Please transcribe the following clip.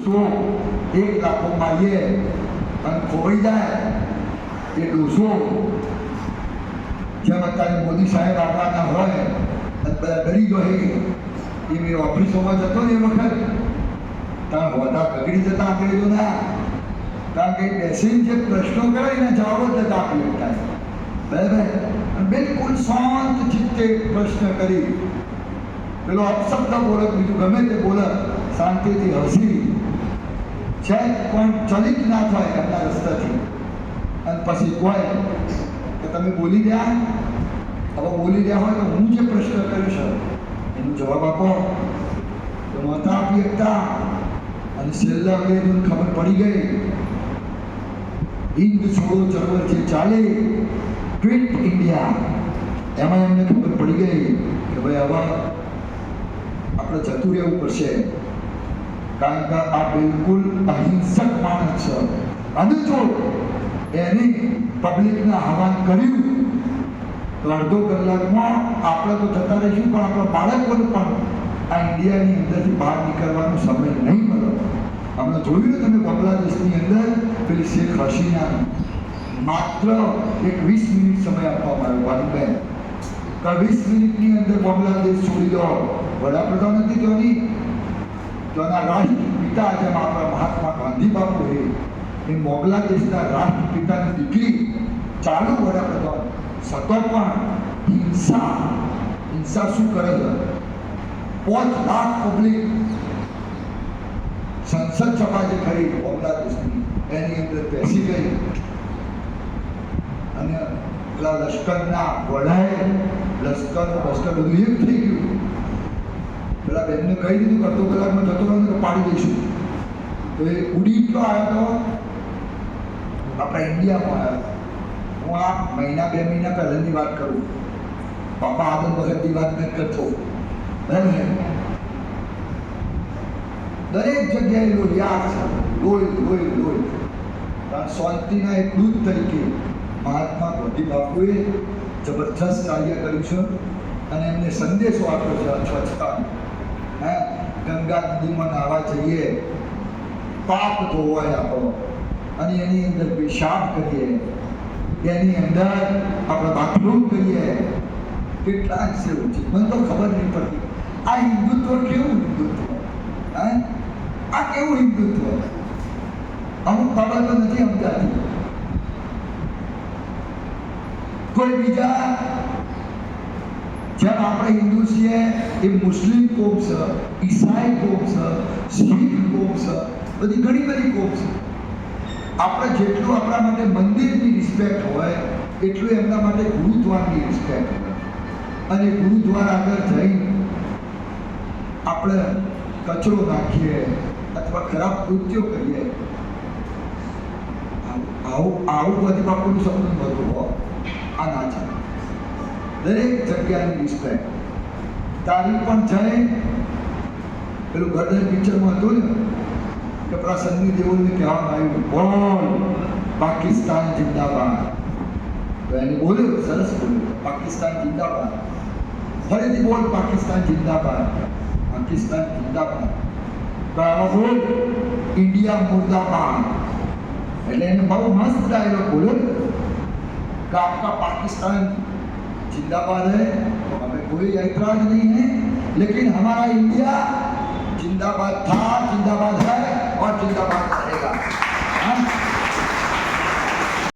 તો 1 લાખો મારીએ અને ખોવાઈ જાય એ ડોસો જેમ અત્યારે મોદી સાહેબ આવવાના હોય અને બધા ડરી ગયો એ મેં ઓફિસોમાં જતો ને એ વખત ત્યાં હોતા બગડી જતા અંગ્રેજોના, કારણ કે બેસીને જે પ્રશ્નો કરે ને જવાબો જ નતા આપી શકતા. બરાબર, બિલકુલ શાંત ચિત્તે પ્રશ્ન કરી પેલો અપશબ્દ બોલે, બીજું ગમે તે બોલે, શાંતિથી હસી છે પણ ચલિત ના થાય એમના રસ્તાથી. અને પછી કોઈ કે તમે બોલી રહ્યા, હવે બોલી રહ્યા હોય તો હું જે પ્રશ્ન કરીશ એનો જવાબ આપો તો નહોતા આપી શકતા. અને છેલ્લા અંગ્રેજોને ખબર પડી ગઈ, હિન્દ છોડો ચળવળ જે ચાલે ક્વિટ ઇન્ડિયા, એમાં એમને ખબર પડી ગઈ કે ભાઈ હવે આપણે જતું રહેવું પડશે, કારણ કે આ બિલકુલ અહિંસક માણસ છે. અને જો એની પબ્લિકને આહવાન કર્યું તો અડધો કલાકમાં આપણે તો જતા રહીશું, પણ આપણા બાળકોને પણ આ ઇન્ડિયાની અંદરથી બહાર નીકળવાનો સમય નહીં મળે. આપણે જોયું તમે બાંગ્લાદેશની અંદર પેલી શેખ હસીના માત્ર એક 20 મિનિટ સમય આપવામાં આવ્યો. બેન 20 મિનિટની અંદર બાંગ્લાદેશ છોડી દો. વડાપ્રધાન હતી ત્યાંના રાષ્ટ્રપિતા જેમ આપણા મહાત્મા ગાંધી બાપુ એ બાંગ્લાદેશના રાષ્ટ્રપિતાની દીકરી ચાલુ વડાપ્રધાન છતો પણ હિંસા શું કરે છે? 5 લાખ પબ્લિક સંસદ સભા જે ખરી બાંગ્લાદેશની એની અંદર બેસી ગઈ અને પેલા લશ્કરના વડાએ લશ્કર બધું એક થઈ ગયું. પેલા બેનને કહી દીધું કે અડધો કલાકમાં જતો રહ્યો તો પાડી દઈશું. તો એ ઉડી એટલો આવ્યો હતો આપણા ઇન્ડિયામાં આવ્યો. હું આ મહિના 2 મહિના પહેલાંની વાત કરું, બાપા આદમ વખતની વાત નથી કરતો. બરાબર, દરેક જગ્યાએ લોહિયાર છે, લોહી. શાંતિના એક દૂત તરીકે મહાત્મા ગાંધી બાપુએ જબરજસ્ત કાર્ય કર્યું છે અને એમને સંદેશો આપ્યો છે સ્વચ્છતા. ગંગા નદીમાં નાહવા જઈએ, પાપ ધોવાય આપણો, અને એની અંદર પેશાબ કરીએ, એની અંદર આપણે બાથરૂમ કરીએ. કેટલા છે મને તો ખબર નહીં પડતી. આ હિન્દુત્વ કેવું હિન્દુત્વ? આ કેવું હિન્દુત્વ? અમુક બાબતો નથી સમજાતી. કોઈ બીજા જેમ આપણે હિન્દુ છીએ એ મુસ્લિમ કોમ છે, ઈસાઈ કોમ છે, શીખ કોમ છે, બધી ઘણી બધી કોમ છે. આપણે જેટલું આપણા માટે મંદિરની રિસ્પેક્ટ હોય એટલું એમના માટે ગુરુદ્વારની રિસ્પેક્ટ હોય. અને ગુરુદ્વાર આગળ જઈ આપણે કચરો નાખીએ અથવા ખરાબ કૃત્યો કરીએ, આવું બધી બાપુનું સપનું બધું આ ના ચાલે. દરેક જગ્યાની રિસ્પેક્ટ. તારી પણ જઈ પેલું ગર્દન પિક્ચરમાં હતું ને કે પેલા સન્ની દેઓલને કહેવામાં આવ્યું, બોલ પાકિસ્તાન જિંદાબાદ. તો એને બોલ્યો, સરસ બોલ્યો, પાકિસ્તાન જિંદાબાદ. ફરીથી બોલ પાકિસ્તાન જિંદાબાદ, પાકિસ્તાન જિંદાબાદ. તો આમાં બોલ ઇન્ડિયા મુર્દાબાદ. એટલે એને બહુ મસ્ત ડાયલોગ બોલ્યો कि आपका पाकिस्तान जिंदाबाद है, तो हमें कोई ऐतराज नहीं है, लेकिन हमारा इंडिया जिंदाबाद था, जिंदाबाद है